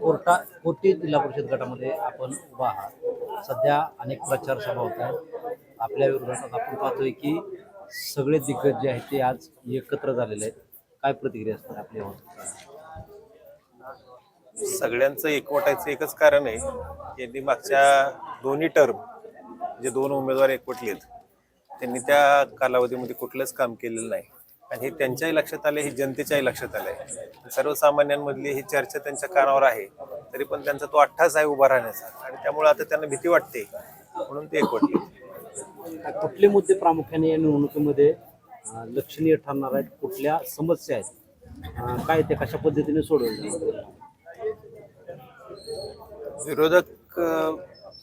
कोटी जिल्हा परिषद गटामध्ये आपण उभा आहात. सध्या अनेक प्रचार सभा होत आहेत. आपल्या विरोधात आपण पाहतोय की सगळे दिग्गज जे आहेत ते आज एकत्र झालेले आहेत. काय प्रतिक्रिया असतात आपल्या सगळ्यांचं एकवटायचं एकच कारण आहे. यांनी मागच्या दोन्ही टर्म जे दोन उमेदवार एकवटलेत त्यांनी त्या कालावधीमध्ये कुठलंच काम केलेलं नाही आणि हे त्यांच्याही लक्षात आले, हे जनतेच्याही लक्षात आलंय. सर्वसामान्यांमधली ही चर्चा त्यांच्या कानावर आहे, तरी पण त्यांचा तो अट्टास आहे उभा राहण्याचा आणि त्यामुळे आता त्यांना भीती वाटते म्हणून ते एकवटले. कुठले मुद्दे प्रामुख्याने या निवडणुकीमध्ये लक्षणीय ठरणार आहेत? कुठल्या समस्या आहेत? काय ते कशा पद्धतीने सोडवले? विरोधक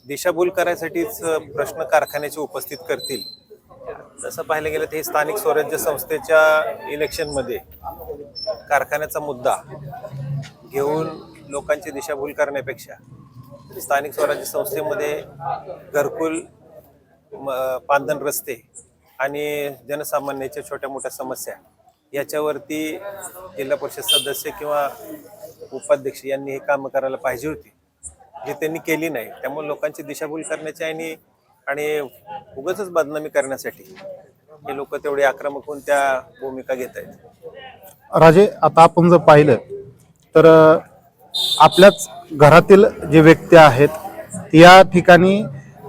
दिशाभूल करायसाठीच प्रश्न कारखान्याचे उपस्थित करतील. तसं पाहिलं गेलं तर हे स्थानिक स्वराज्य संस्थेच्या इलेक्शनमध्ये कारखान्याचा मुद्दा घेऊन लोकांची दिशाभूल करण्यापेक्षा स्थानिक स्वराज्य संस्थेमध्ये घरकुल, पांधन रस्ते आणि जनसामान्याच्या छोट्या मोठ्या समस्या याच्यावरती जिल्हा परिषद सदस्य किंवा उपाध्यक्ष यांनी हे काम करायला पाहिजे होती, जे त्यांनी केली नाही. त्यामुळे लोकांची दिशाभूल करण्याची आणि उगाचच बदनामी करण्यासाठी हे लोक तेवढे आक्रमक होऊन त्या भूमिका घेत आहेत. राजे, आता आपण जर पाहिलं तर आपल्याच घरातील जे व्यक्ती आहेत या ठिकाणी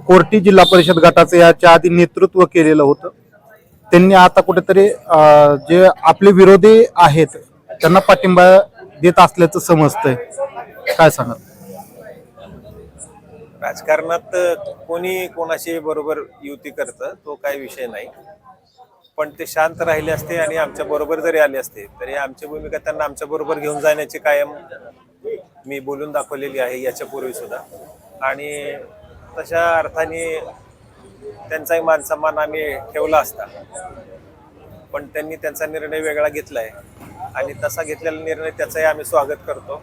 कोर्टी जिल्हा परिषद गटाचं याच्या आधी नेतृत्व केलेलं होतं. त्यांनी आता कुठेतरी जे आपले विरोधी आहेत त्यांना पाठिंबा देत असल्याचं समजतंय. काय सांगा? राजकारणात कोणी कोणाशी बरोबर युती करतं तो काही विषय नाही, पण ते शांत राहिले असते आणि आमच्या बरोबर जरी आले असते तरी आमची भूमिका त्यांना आमच्या बरोबर घेऊन जाण्याची कायम मी बोलून दाखवलेली आहे याच्या पूर्वी सुद्धा. आणि तशा अर्थाने त्यांचाही मान सन्मान आम्ही ठेवला असता, पण त्यांनी त्यांचा निर्णय वेगळा घेतलाय आणि तसा घेतलेला निर्णय त्याचंही आम्ही स्वागत करतो.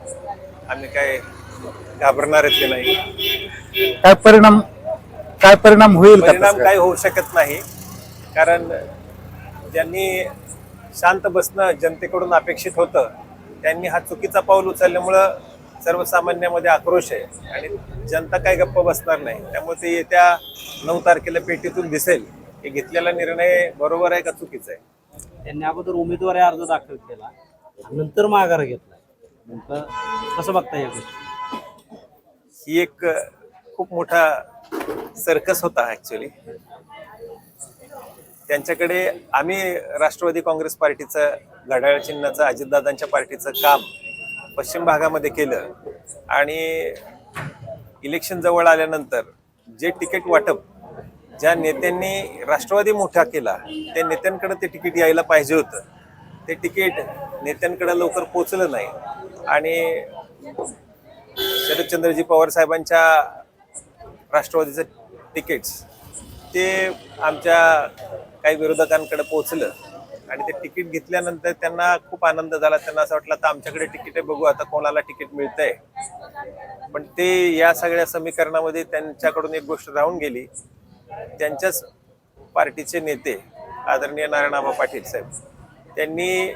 आम्ही काय घाबरणारच नाही. काय परिणाम होईल? परिणाम काही होऊ शकत नाही, कारण ज्यांनी शांत बसणं जनतेकडून अपेक्षित होतं त्यांनी हा चुकीचा पाऊल उचलल्यामुळं सर्वसामान्यामध्ये आक्रोश आहे आणि जनता काही गप्प बसणार नाही. त्यामुळे ते येत्या 9 तारखेला पेटीतून दिसेल की घेतलेला निर्णय बरोबर आहे का चुकीचा आहे. त्यांनी अगोदर उमेदवारी अर्ज दाखल केला, नंतर माघार घेतला. नेमकं कसं बघता या गोष्टी? ही एक खूप मोठा सर्कस होता ऍक्च्युली. त्यांच्याकडे आम्ही राष्ट्रवादी काँग्रेस पार्टीचं घड्याळ चिन्हाचं अजितदादांच्या पार्टीचं काम पश्चिम भागामध्ये केलं आणि इलेक्शन जवळ आल्यानंतर जे तिकीट वाटप ज्या नेत्यांनी राष्ट्रवादी मोठा केला त्या नेत्यांकडे ते तिकीट यायला पाहिजे होतं, ते तिकीट नेत्यांकडे लवकर पोचलं नाही आणि शरदचंद्रजी पवार साहेबांच्या राष्ट्रवादीचं तिकीट्स ते आमच्या काही विरोधकांकडे पोचलं आणि ते तिकीट घेतल्यानंतर त्यांना खूप आनंद झाला. त्यांना असं वाटलं आता आमच्याकडे तिकीट आहे, बघू आता कोणाला तिकीट मिळतंय. पण ते या सगळ्या समीकरणामध्ये त्यांच्याकडून एक गोष्ट राहून गेली. त्यांच्याच पार्टीचे नेते आदरणीय नारायणआबा पाटील साहेब त्यांनी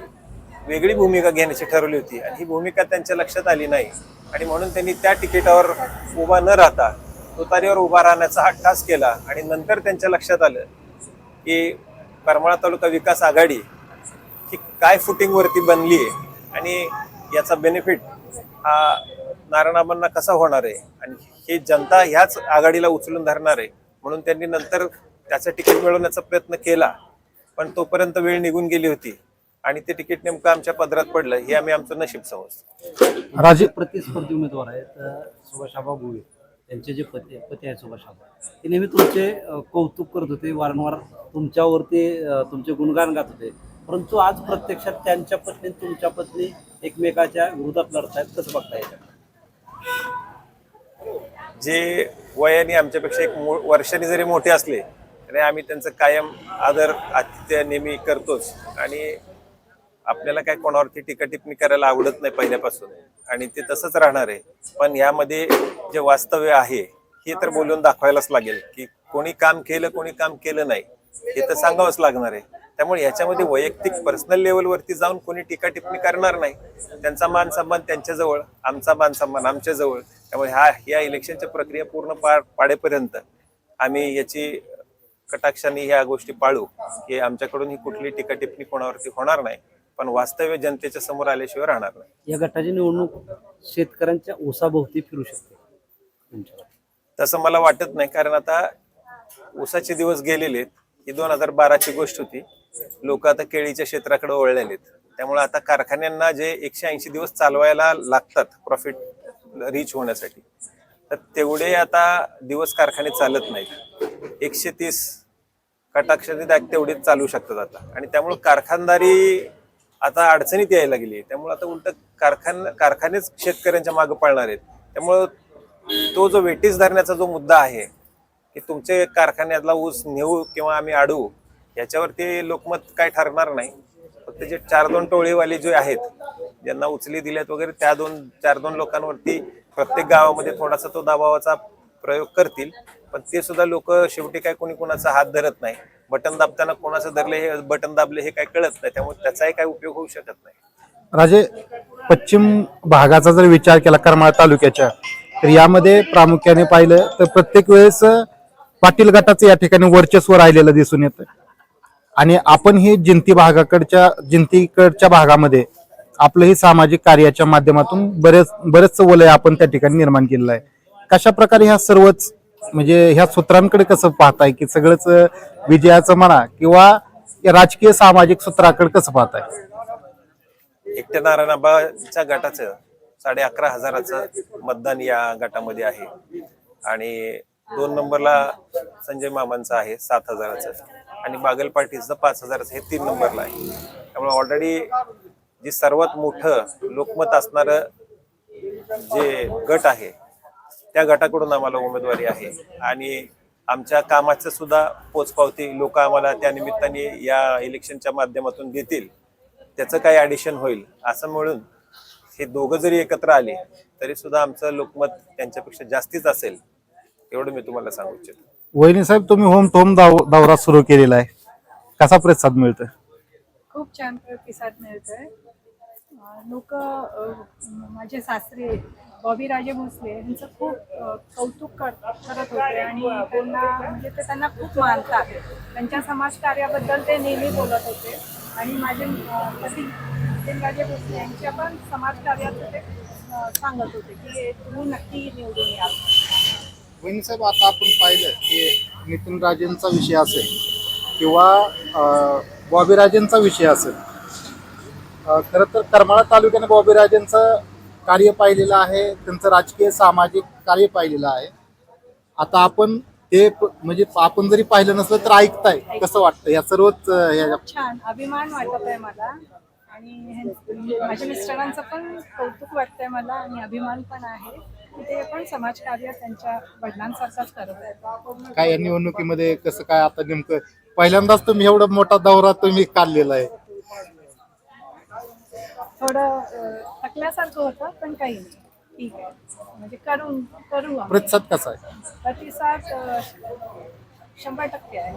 वेगळी भूमिका घेण्याची ठरवली होती आणि ही भूमिका त्यांच्या लक्षात आली नाही आणि म्हणून त्यांनी त्या तिकिटावर उभा न राहता तुतारीवर उभा राहण्याचा हट्टास केला. आणि नंतर त्यांच्या लक्षात आलं की करमाळा तालुका विकास आघाडी ही काय फुटिंगवरती बनली आहे आणि याचा बेनिफिट हा नारायणआबांना कसा होणार आहे आणि हे जनता ह्याच आघाडीला उचलून धरणार आहे. म्हणून त्यांनी नंतर त्याचं तिकीट मिळवण्याचा प्रयत्न केला, पण तोपर्यंत वेळ निघून गेली होती आणि ते तिकीट नेमकं आमच्या पदरात पडलं हे आम्ही आमचं नशीब समजतो. राजे, प्रतिस्पर्धी उमेदवार आहेत सुभाषआबा भुवे, त्यांचे जे पती आहेत सुभाषआबा, ते नेहमी तुमचे कौतुक करत होते, वारंवार तुमच्यावरती तुमचे गुणगान गात होते. परंतु आज प्रत्यक्षात त्यांच्या पत्नी तुमच्या पत्नी एकमेकाच्या विरोधात लढत आहेत. कसं बघता येतं? जे वयाने आमच्यापेक्षा एक वर्षाने जरी मोठे असले तरी आम्ही त्यांचं कायम आदर आतिथ्य नेहमी करतोच आणि आपल्याला काय कोणावरती टीका टिप्पणी करायला आवडत नाही पहिल्यापासून आणि ते तसंच राहणार आहे. पण यामध्ये जे वास्तव्य आहे हे तर बोलून दाखवायलाच लागेल की कोणी काम केलं कोणी काम केलं नाही हे तर सांगावंच लागणार आहे. त्यामुळे याच्यामध्ये वैयक्तिक पर्सनल लेवलवरती जाऊन कोणी टीका टिप्पणी करणार नाही. त्यांचा मान सन्मान त्यांच्याजवळ, आमचा मान सन्मान आमच्याजवळ. त्यामुळे या इलेक्शनच्या प्रक्रिया पूर्ण पाडेपर्यंत आम्ही याची कटाक्षाने ह्या गोष्टी पाळू की आमच्याकडून ही कुठली टीका टिप्पणी कोणावरती होणार नाही, पण वास्तव्य जनतेच्या समोर आल्याशिवाय राहणार नाही. या गटाची निवडणूक शेतकऱ्यांच्या ऊसाभोवती फिरू शकते तुमच्या? तसं मला वाटत नाही, कारण आता ऊसाचे दिवस गेलेले आहेत. ही 2012ची गोष्ट होती. लोक आता केळीच्या क्षेत्राकडे वळलेले आहेत. त्यामुळे आता कारखान्यांना जे 180 दिवस चालवायला लागतात प्रॉफिट रीच होण्यासाठी, तर तेवढे आता दिवस कारखाने चालत नाहीत. 130 कटाक्षाने तेवढेच चालू शकतात आता. आणि त्यामुळे कारखानदारी आता अडचणीत यायला गेली. त्यामुळे आता उलट कारखानेच शेतकऱ्यांच्या मागे पळणार आहेत. त्यामुळं तो जो वेटीस धरण्याचा जो मुद्दा आहे की तुमचे कारखान्यातला ऊस नेऊ किंवा आम्ही अडवू, याच्यावरती लोकमत काय ठरणार नाही. फक्त जे 4-2 टोळीवाले जे आहेत, ज्यांना उचली दिल्यात वगैरे, त्या 4-2 लोकांवरती प्रत्येक गावामध्ये थोडासा तो दबावाचा प्रयोग करतील. पण ते सुद्धा लोक शेवटी काय कोणी कोणाचा हात धरत नाही. बटन दाबताना कोणाचं धरले, हे बटन दाबले हे काय कळत नाही. त्यामुळे त्याचाही काय उपयोग होऊ शकत नाही. राजे, पश्चिम भागाचा जर विचार केला करमाळा तालुक्याच्या, तर यामध्ये प्रामुख्याने पाहिलं तर प्रत्येक वेळेस पाटील गटाचं या ठिकाणी वर्चस्व राहिलेलं दिसून येतं. आणि आपण ही जिंतीकडच्या भागामध्ये आपलं ही सामाजिक कार्याच्या माध्यमातून बरेचसं वलय आपण त्या ठिकाणी निर्माण केलेलं आहे. कशा प्रकारे ह्या सर्वच म्हणजे ह्या सूत्रांकडे कसं पाहताय, की सगळंच विजयाचं म्हणा किंवा राजकीय सामाजिक सूत्राकडे कसं पाहताय? एकट्या नारायणाबाच्या गटाचं 11,500 मतदान या गटामध्ये आहे. आणि 2 नंबरला संजय मामांचं आहे 7,000, आणि बागल पाटीलचं 5,000 हे 3 नंबरला आहे. त्यामुळे ऑलरेडी जे सर्वात मोठं लोकमत असणारं जे गट आहे, त्या गटाकडून आम्हाला उमेदवारी आहे. आणि आमच्या कामाचं सुद्धा पोचपावती लोक आम्हाला त्या निमित्ताने या इलेक्शनच्या माध्यमातून देतील. त्याचं काही ॲडिशन होईल असं म्हणून हे दोघं जरी एकत्र आले तरी सुद्धा आमचं लोकमत त्यांच्यापेक्षा जास्तीच असेल, एवढं मी तुम्हाला सांगू इच्छितो. वहिनी साहेब, तुम्ही होम टोम दौरा सुरू केलेला आहे, कसा प्रतिसाद मिळतोय? खूप छान प्रतिसाद मिळतोय. लोक माझे सासरे बॉबी राजे भोसले यांचं खूप कौतुक करत होते आणि त्यांना खूप मानतात. त्यांच्या समाजकार्याबद्दल ते नेहमी बोलत होते. आणि माझे पती नितीन राजे भोसले यांच्या पण समाजकार्याचं ते सांगत होते की तुम्ही नक्की निवडून या. वहिनी साहेब, आता आपण पाहिलं की नितीन राजेंचा विषय असेल किंवा बॉबी राजेंचा विषय असेल, खरं तर करमाळा तालुक्याने बॉबी राजेंचं कार्य पाहिलेलं आहे, त्यांचं राजकीय सामाजिक कार्य पाहिलेलं आहे. आता आपण ते म्हणजे आपण जरी पाहिलं नसलं तर ऐकताय, कसं वाटतं या सर्वच? छान अभिमान वाटत आहे मला आणि माझ्या मिस्टरांचं पण कौतुक वाटतंय मला आणि अभिमान पण आहे की ते पण समाजकार्य त्यांच्या वडिलांसारखंच करत आहेत. काय या निवडणुकीमध्ये कसं काय आता नेमकं पहिल्यांदाच तुम्ही एवढा मोठा दौरा तुम्ही काढलेला आहे? थोडं थकल्यासारखं होतं पण काही नाही, ठीक आहे. म्हणजे करू आम्ही. प्रतिसाद कसा आहे? प्रतिसाद 100% आहे.